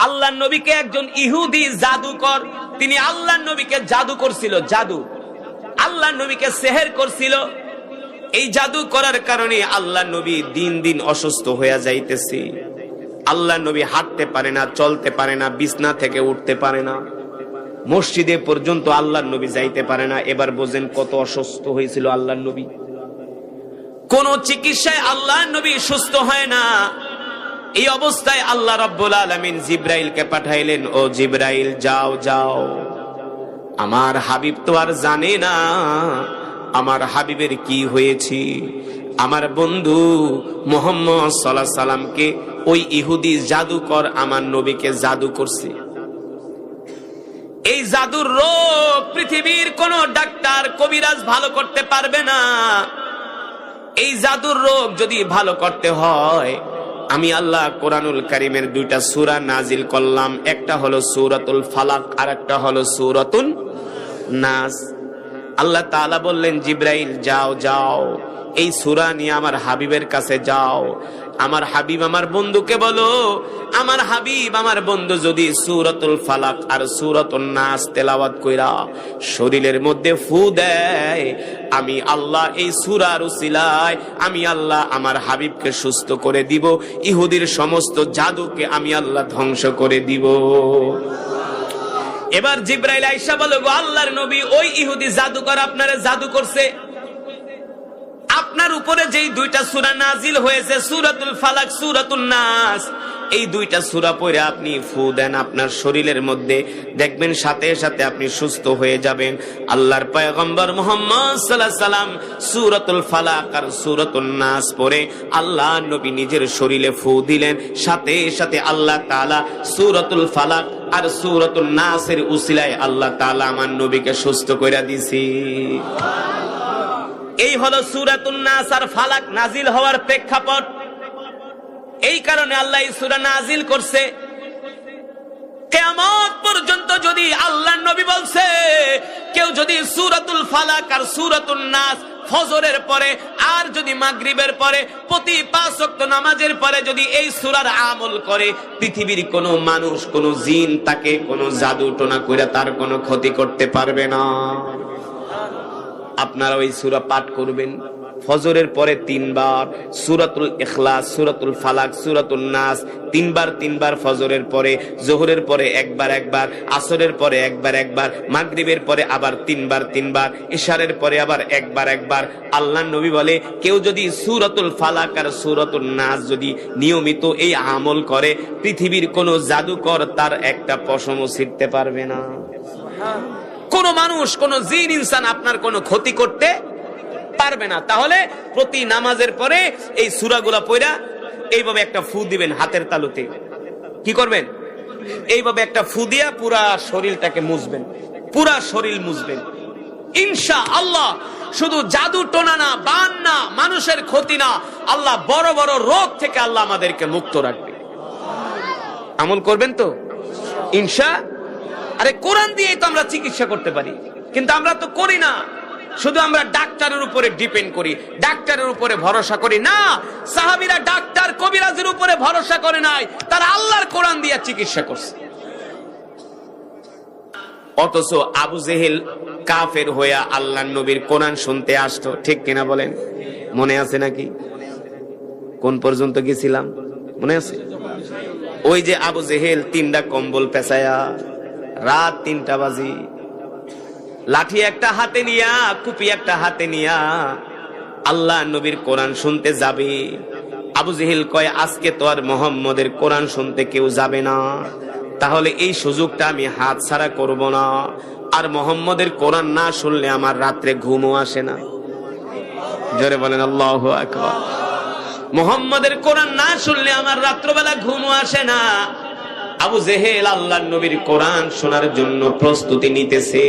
আল্লাহর নবীকে একজন ইহুদি জাদুকর, তিনি আল্লাহর নবীকে জাদু করছিল, জাদু, আল্লাহর নবীকে সেহের করছিল। এই জাদু করার কারণে আল্লাহর নবী দিন দিন অসুস্থ হয়ে যাইতেছে। আল্লাহর নবী হাঁটতে পারে না, চলতে পারে না, বিছনা থেকে উঠতে পারে না, মসজিদে পর্যন্ত আল্লাহর নবী যাইতে পারে না। এবার বোঝেন কত অসুস্থ হয়েছিল আল্লাহর নবী। কোন চিকিৎসায় আল্লাহর নবী সুস্থ হয় না। এই অবস্থায় আল্লাহ রাব্বুল আলামিন জিবরাইলকে পাঠাইলেন, ও জিবরাইল যাও যাও, আমার হাবিব তো আর জানে না আমার হাবিবের কি হয়েছে। আমার বন্ধু মুহাম্মদ সাল্লাল্লাহু আলাইহি সাল্লামকে ওই ইহুদি জাদুকর আমার নবীকে জাদু করছে। এই জাদুর রোগ পৃথিবীর কোন ডাক্তার কবিরাজ ভালো করতে পারবে না। এই জাদুর রোগ যদি ভালো করতে হয়, আমি আল্লাহ কোরআনুল কারীমের দুইটা সূরা নাজিল করলাম, একটা হলো সূরাতুল ফালাক আর একটা হলো সূরাতুন নাস। আল্লাহ তাআলা বললেন, জিবরাইল যাও যাও, এই সূরা নিয়ে আমার হাবিবের কাছে যাও। আমার হাবিব আমার বন্ধুকে বলো, আমার হাবিব আমার বন্ধু যদি সূরাতুল ফালাক আর সূরাতুন নাস তেলাওয়াত কইরা শরীরের মধ্যে ফু দেয়, আমি আল্লাহ এই সূরার উসিলায় আমি আল্লাহ আমার হাবিবকে সুস্থ করে দিব, ইহুদির সমস্ত জাদুকে আমি আল্লাহ ধ্বংস করে দিব। এবার জিবরাইল আয়েশা বলে, গো আল্লাহর নবী, ওই ইহুদি জাদুকর আপনারে জাদু করছে। আপনার উপরে যেই দুইটা সূরা নাজিল হয়েছে, সূরাতুল ফালাক, সূরাতুন নাস, এই দুইটা সূরা পড়ে আপনি ফু দেন আপনার শরীরের মধ্যে, দেখবেন সাথে সাথে আপনি সুস্থ হয়ে যাবেন। আল্লাহর পয়গম্বর মুহাম্মদ সাল্লাল্লাহু আলাইহি সাল্লাম সূরাতুল ফালাক আর সূরাতুন নাস পড়ে আল্লাহ নবী নিজের শরীরে ফু দিলেন, সাথে সাথে আল্লাহ তাআলা সূরাতুল ফালাক আর সূরাতুন নাসের উসিলায় আল্লাহ তাআলা আমার নবীকে সুস্থ কইরা দিয়েছে। এই হলো সূরাতুন নাস আর ফালাক নাজিল হওয়ার প্রেক্ষাপট। এই কারণে আল্লাহ এই সূরা নাজিল করছে। কিয়ামত পর্যন্ত যদি আল্লাহর নবী বলছে, কেউ যদি সূরাতুল ফালাক আর সূরাতুন নাস ফজরের পরে আর যদি মাগরিবের পরে প্রতি 5 ওয়াক্ত নামাজের পরে যদি এই সূরার আমল করে, পৃথিবীর কোন মানুষ, কোন জিন তাকে কোন জাদু টোনা কইরা তার কোনো ক্ষতি করতে পারবে না। আপনারা ওই সূরা পাঠ করবেন ফজরের পরে 3 বার, সূরাতুল ইখলাস, সূরাতুল ফালাক, সূরাতুন নাস 3 বার 3 বার ফজরের পরে, যোহরের পরে একবার একবার, আসরের পরে একবার একবার, মাগরিবের পরে আবার 3 বার 3 বার, ইশারের পরে আবার একবার একবার। আল্লাহর নবী বলে, কেউ যদি সূরাতুল ফালাক আর সূরাতুন নাস যদি নিয়মিত এই আমল করে, পৃথিবীর কোন জাদুকর তার একটা পশমও ছিঁড়তে পারবে না। কোন মানুষ, কোন জিন ইনসান আপনার কোনো ক্ষতি করতে পারবে না। তাহলে প্রতি নামাজের পরে এই সূরাগুলা পড়া এইভাবে একটা ফু দিবেন হাতের তালুতে। কি করবেন? এইভাবে একটা ফু দিয়া পুরা শরীরটাকে মুছবেন, পুরা শরীর মুছবেন। ইনশাআল্লাহ শুধু জাদু টোনা না, বান না, মানুষের ক্ষতি না, আল্লাহ বড় বড় রোগ থেকে আল্লাহ আমাদেরকে মুক্ত রাখবে। আমল করবেন তো ইনশাআল্লাহ। আরে কোরআন দিয়েই তো আমরা চিকিৎসা করতে পারি, কিন্তু আমরা তো করি না। শুধু আমরা ডাক্তারের উপরে ডিপেন্ড করি, ডাক্তারের উপরে ভরসা করি না। সাহাবীরা ডাক্তার কবিরাজের উপরে ভরসা করে নাই, তারা আল্লাহর কোরআন দিয়ে চিকিৎসা করছে। অথচ আবু জেহেল কাফের হইয়া আল্লাহর নবীর কোরআন শুনতে আসতো, ঠিক কিনা বলেন? মনে আছে নাকি? কোন পর্যন্ত গেছিলাম মনে আছে? ওই যে আবু জেহেল 3টা কম্বল পেঁচায়া রাত 3টা বাজে, লাঠি একটা হাতে নিয়া, কুপি একটা হাতে নিয়া আল্লাহ নবীর কোরআন শুনতে যাবে। আবু জেহেল কয়, আজকে তো আর মুহাম্মদের কোরআন শুনতে কেউ যাবে না, তাহলে এই সুযোগটা আমি হাত ছাড়া করব না। আর মুহাম্মদের কোরআন না শুনলে আমার রাত্রে ঘুমও আসে না। জোরে বলেন আল্লাহু আকবার। মুহাম্মদের কোরআন না শুনলে আমার রাত্রবেলা ঘুমও আসে না। আবু জেহেল আল্লাহর নবীর কোরআন শোনার জন্য প্রস্তুতি নিতেছে,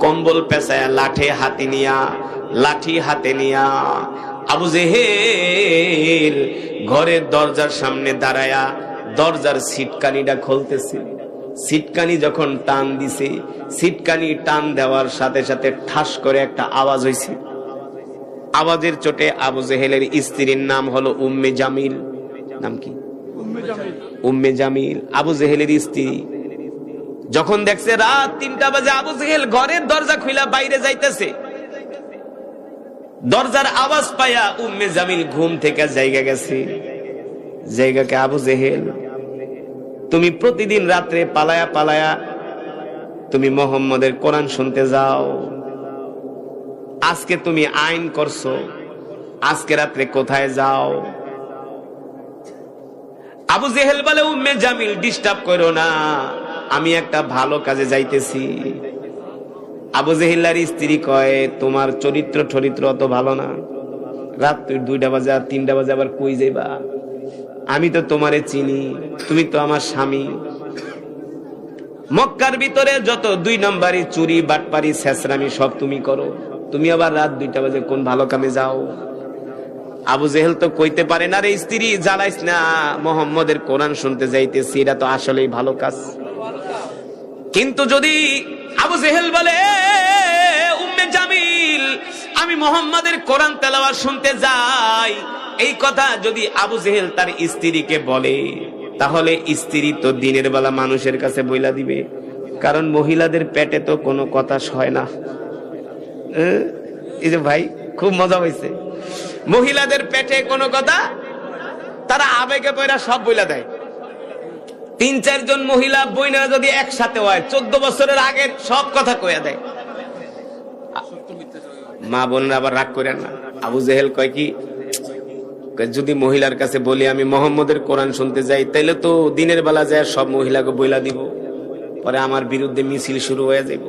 কম্বল পেঁচায়া লাঠি হাতে নিয়া আবু জেহেল ঘরের দরজার সামনে দাঁড়ায়া দরজার সিটকানিটা খুলতেছে। সিটকানি যখন টান দিছে, সিটকানি টান দেওয়ার সাথে সাথে ঠাস করে একটা আওয়াজ হয়েছে। আওয়াজের চোটে আবু জেহেলের স্ত্রীর নাম হলো উম্মে জামিল। নাম কি? উম্মে জামিল আবু জেহেলের স্ত্রী। যখন দেখছে রাত 3টা বাজে আবু জেহেল ঘরের দরজা খুলে বাইরে যাইতেছে, দরজার আওয়াজ পায়া উম্মে জামিল ঘুম থেকে জায়গা গেছে। জায়গাকে আবু জেহেল, তুমি প্রতিদিন রাত্রে পালায়া পালায়া তুমি মোহাম্মদের কোরআন শুনতে যাও, আজকে তুমি আইন করছো, আজকে রাত্রে কোথায় যাও? আবু জেহেল বলে, উম্মে জামিল ডিস্টার্ব করো না, আমি একটা ভালো কাজে যাইতেছি। আবু জেহেলের স্ত্রী কয়, তোমার চরিত্র অত ভালো না, রাত 2টা বাজে 3টা বাজে আবার কই যাইবা? আমি তো তোমারে চিনি, তুমি তো আমার স্বামী। মক্কার ভিতরে যত 2 নম্বরই চুরি বাটপারি ছেঁচড়ামি সব তুমি করো, তুমি আবার রাত 2টা বাজে কোন ভালো কামে যাও? আবু জেহেল তো কইতে পারে না, রে স্ত্রী জ্বালাইস না, মোহাম্মদের কোরআন শুনতে যাইতেছি, এটা তো আসলেই ভালো কাজ। কিন্তু যদি আবু জেহেল বলে, উম্মে জামিল আমি মোহাম্মদের কোরআন তেলাওয়াত শুনতে যাই, এই কথা যদি আবু জেহেল তার স্ত্রীকে বলে, তাহলে স্ত্রী তো দিনের বেলা মানুষের কাছে বইলা দিবে, কারণ মহিলাদের পেটে তো কোনো কথা সয় না। এই যে ভাই খুব মজা হয়েছে, মহিলাদের পেটে কোনো কথা, তারা আবেগে পয়রা সব বইলা দেয়। 3-4 জন মহিলা বইনা যদি একসাথে হয়, 14 বছরের আগের সব কথা কইয়া দেয়। মা বোনরা আবার রাগ করেন না। আবু জেহেল কয় কি, যদি মহিলার কাছে বলি আমি মোহাম্মদের কোরআন শুনতে যাই, তাইলে তো দিনের বেলা যায় সব মহিলাকে বইলা দিব, পরে আমার বিরুদ্ধে মিছিল শুরু হয়ে যাইব।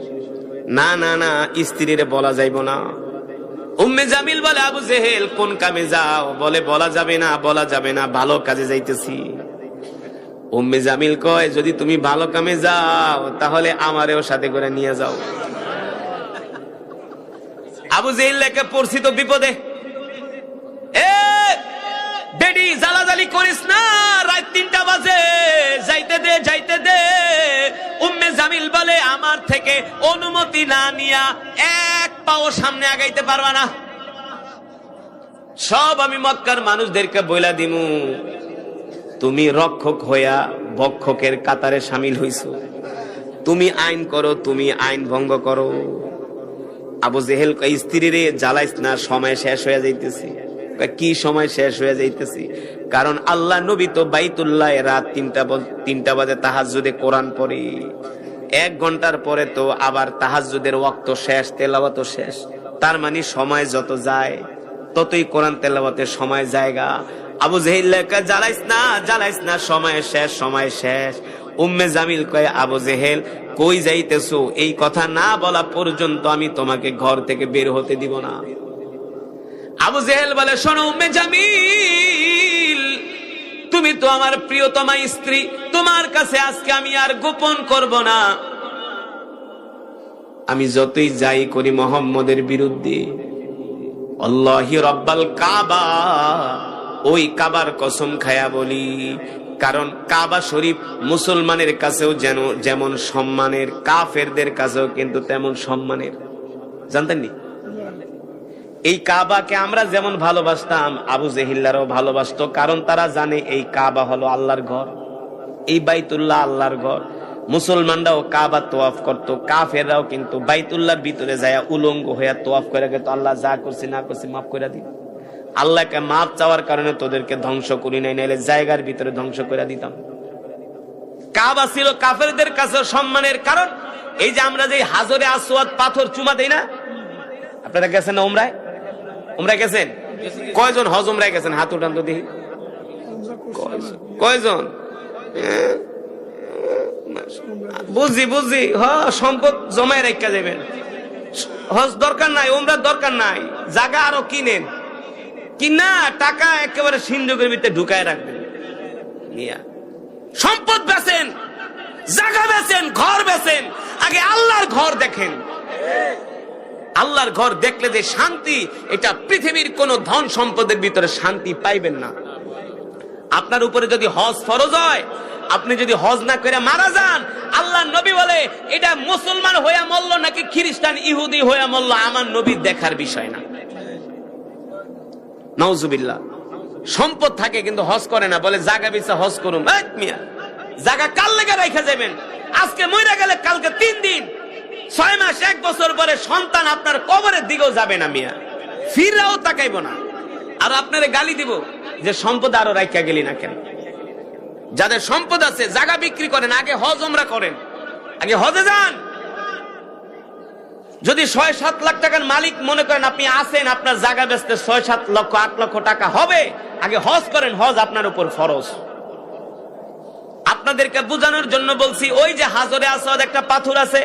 না না না, স্ত্রীরে বলা যাইব না। উম্মে জামিল বলে, আবু জেহেল কোন কামে যাও? বলে, বলা যাবে না, বলা যাবে না, ভালো কাজে যাইতেছি। উম্মে জামিল কয়, যদি তুমি ভালো কামে যাও তাহলে আমারেও সাথে করে নিয়ে যাও। আবু জেহেল লেখে পড়ছি তো বিপদে, এ বেডি জ্বালাজালি করিস না, রাত 3টা বাজে, যাইতে দে যাইতে দে। উম্মে জামিল বলে, আমার থেকে অনুমতি না নিয়া এক পাও সামনে আগাইতে পারবা না, সব আমি মক্কার মানুষদেরকে বইলা দিমু। তুমি রক্ষক হইয়া ভক্ষকের কাতারে সামিল হইছো, তুমি আইন করো, তুমি আইন ভঙ্গ করো। আবু জেহেল কয়, স্ত্রীরে জ্বালাইস না, সময় শেষ হয়ে যাইতেছি। কি সময় শেষ হয়ে যাইতেছি? কারণ আল্লাহ নবী তো বাইতুল্লাহ রাত 3টা বাজে তাহাজ্জুদে কোরআন পড়ে, 1 ঘন্টার পরে তো আবার তাহাজ্জুদের ওয়াক্ত শেষ, তেলাওয়াত শেষ। তার মানে সময় যত যায় ততই কোরআন তেলাওয়াতের সময় জায়গা। আবু জেহেল লেখা, জ্বালাইস না জ্বালাইস না, সময় শেষ সময় শেষ। উম্মে জামিল কয়, আবু জেহেল কই যাইতেছো? এই কথা না বলা পর্যন্ত আমি তোমাকে ঘর থেকে বের হতে দিব না। আবু জেহেল বলে, শোনো উম্মে জামিল, তুমি তো আমার প্রিয়তমা স্ত্রী, তোমার কাছে আজকে আমি আর গোপন করব না। আমি যতই যাই করি মোহাম্মদের বিরুদ্ধে, আল্লাহি রব্বাল কাবা, ওই কাবার কসম খায়া বলি, কারণ কাবা শরীফ মুসলমানের কাছেও যেমন সম্মানের, কাফেরদের কাছেও কিন্তু তেমন সম্মানের। জানতেননি? এই কাবাকে আমরা যেমন ভালোবাসতাম, আবু জেহিল্লারও ভালোবাসতো, কারণ তারা জানে এই কাবা হলো আল্লাহর ঘর, এই বাইতুল্লাহ আল্লাহর ঘর। মুসলমানরাও কাবা তোয়াফ করতো, কাফেররাও কিন্তু বাইতুল্লাহর ভিতরে যায় উলঙ্গ হইয়া তোয়াফ করে গেত, আল্লাহ যা করছি না করছি মাফ করে দিন। আল্লাহকে মাফ চাওয়ার কারণে তোদেরকে ধ্বংস করি নাই, নাইলে জায়গার ভিতরে ধ্বংস করে দিতাম। কাবা ছিল কাফেরদের কাছে সম্মানের, কারণ এই যে আমরা যে হাজরে আসওয়াদ পাথর চুমা দেই না, আপনারা গেছেন না উমরায়? উমরায় গেছেন? কয়জন হজ উমরায় গেছেন? হাত উঠান তো দেখি, কয়জন? বুঝি সম্পদ জমায় রেখা যাবেন, হজ দরকার নাই, উমরার দরকার নাই, জায়গা আরো কিনেন, কিনা টাকা একেবারে সিন্ধুকের ভিতরে ঢুকায় রাখবেন। সম্পদ বেচেন, জায়গা বেচেন, ঘর বেচেন, আগে আল্লাহর ঘর দেখেন। আল্লাহর ঘর দেখলে যে শান্তি, এটা পৃথিবীর কোন ধন সম্পদের ভিতরে শান্তি পাইবেন না। আপনার উপরে যদি হজ ফরজ হয়, আপনি যদি হজ না করে মারা যান, আল্লাহ নবী বলে এটা মুসলমান হইয়া মরল নাকি খ্রিস্টান ইহুদি হইয়া মরল, আমার নবী দেখার বিষয় না। নাউজুবিল্লাহ। সম্পদ থাকে কিন্তু হজ করে না, বলে জাগা বিছা হজ করুম। মিয়া জাগা কাল লেগে রেখে যাবেন, আজকে মইরা গেলে কালকে 3 দিন 6 মাস 1 বছর পরে সন্তান আপনার কবরের দিকেও যাবে না মিয়া, ফিরাও তাকাইব না, আর আপনারে গালি দিব যে সম্পদ আরো রাইখা গেলি না কেন। যাদের সম্পদ আছে জায়গা বিক্রি করেন, আগে হজ উমরা করেন, আগে হজে যান। যদি 6-7 লাখ টাকার মালিক মনে করেন আপনি আছেন, আপনার জায়গা বেচতে 6-7 লক্ষ 8 লক্ষ টাকা হবে, আগে হজ করেন, হজ আপনার উপর ফরজ। আপনাদেরকে বোঝানোর জন্য বলছি, ওই যে হাজরে আসওয়াদ একটা পাথর আছে,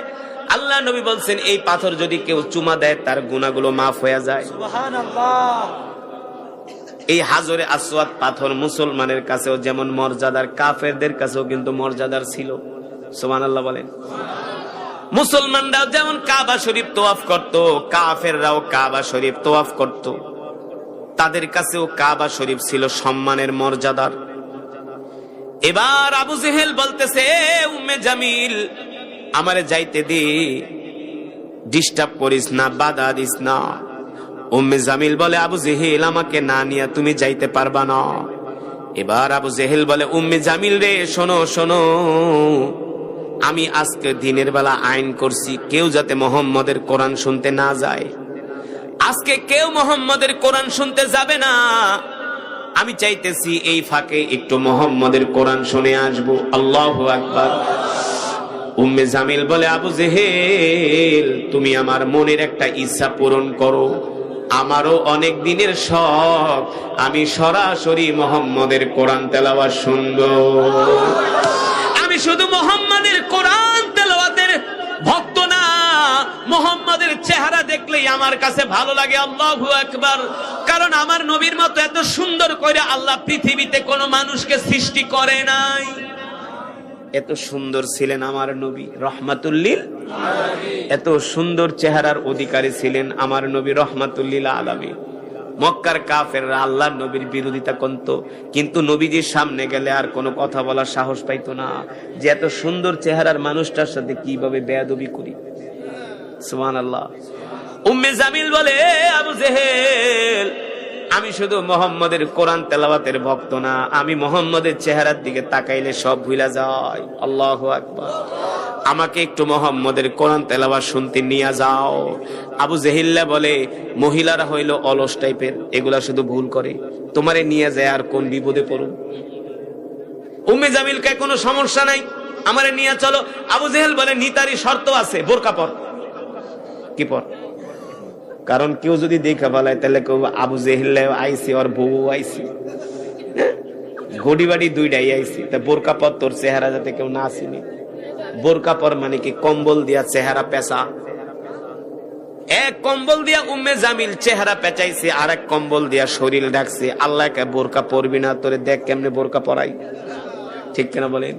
আল্লাহ নবী বলছেন এই পাথর যদি কেউ চুমা দেয় তার গুনাহগুলো মাফ হয়ে যায়। সুবহানাল্লাহ। এই হাজরে আসওয়াদ পাথর মুসলমানের কাছেও যেমন মর্যাদার, কাফেরদের কাছেও কিন্তু মর্যাদার ছিল। সুবহানাল্লাহ বলেন। মুসলমানরাও যেমন কাবা শরীফ তওয়াফ করত, কাফেররাও কাবা শরীফ তওয়াফ করত, তাদের কাছেও কাবা শরীফ ছিল সম্মানের, মর্যাদার। এবার আবু জেহেল বলতেছে, উম্মে জামিল আমারে যাইতে দে, ডিস্টার্ব করিস না, বাধা দিস না। উম্মে জামিল বলে, আবু জেহেল আমাকে না নিয়ে তুমি যাইতে পারবা না। এবার আবু জেহেল বলে, উম্মে জামিল রে শোনো শোনো, আমি আজকে দিনের বেলা আইন করছি কেউ যাতে মুহাম্মদের কোরআন শুনতে না যায়, আজকে কেউ মুহাম্মদের কোরআন শুনতে যাবে না। আমি চাইতেছি এই ফাঁকে একটু মুহাম্মদের কোরআন শুনে আসবো। আল্লাহু আকবার। উম্মে জামিল বলে, আবু জেহেল তুমি আমার মনের একটা ইচ্ছা পূরণ করো, আমারও অনেক দিনের শখ, আমি সরাসরি মুহাম্মদের কোরআন তেলাওয়াত শুনবো। আমি শুধু মুহাম্মদের কোরআন তেলাওয়াতের ভক্ত না, মুহাম্মদের চেহারা দেখলেই আমার কাছে ভালো লাগে। আল্লাহু আকবার। কারণ আমার নবীর মতো এত সুন্দর করে আল্লাহ পৃথিবীতে কোনো মানুষকে সৃষ্টি করে নাই। এত সুন্দর ছিলেন আমার নবী রহমাতুল লিল আলামিন, এত সুন্দর চেহারার অধিকারী ছিলেন আমার নবী রহমাতুল লিল আলামিন। মক্কার কাফেররা আল্লাহর নবীর বিরোধিতা করত, কিন্তু নবীজির সামনে গেলে আর কোনো কথা বলার সাহস পাইতো না, যে এত সুন্দর চেহারার মানুষটার সাথে কিভাবে বেয়াদবি করি। সুবহানাল্লাহ। উম্মে জামিল বলে, আবু জেহেল আমি শুধু মুহাম্মদের কোরআন তেলাওয়াতের ভক্ত না, আমি মুহাম্মদের চেহারার দিকে তাকাইলে সব ভুলা যায়। আল্লাহু আকবার। আমাকে একটু মুহাম্মদের কোরআন তেলাওয়াত শুনতে নিয়ে যাও। আবু জেহিল্লা বলে, মহিলারা হইল অলস টাইপের, এগুলা শুধু ভুল করে, তোমারে নিয়ে যায় আর কোন বিপদে পড়ুন। উম্মে জামিলকে কোনো সমস্যা নাই, আমারে নিয়ে চলো। আবু জেহেল বলে, নিতারি শর্ত আছে, বোরকা পর। কি পর? কারণ কেউ যদি দেখা বলায় তাহলে কেউ আবু জেহিল্লা আইসি আর বউ আইসি, ঘড়ি বাড়ি দুইটাই আইসি, তা বোরকা পর, তোর চেহারা যাতে কেউ না আসেনি। বোরকা পর মানে কি? কম্বল দিয়া চেহারা পেঁচা। এক কম্বল দিয়া উম্মে জামিল চেহারা পেঁচাইছে, আর এক কম্বল দিয়া শরীর ডাকছে। আল্লাহকে বোরকা পরবি না, তোরে দেখ কেমনে বোরকা পরাই। ঠিক কিনা বলেন?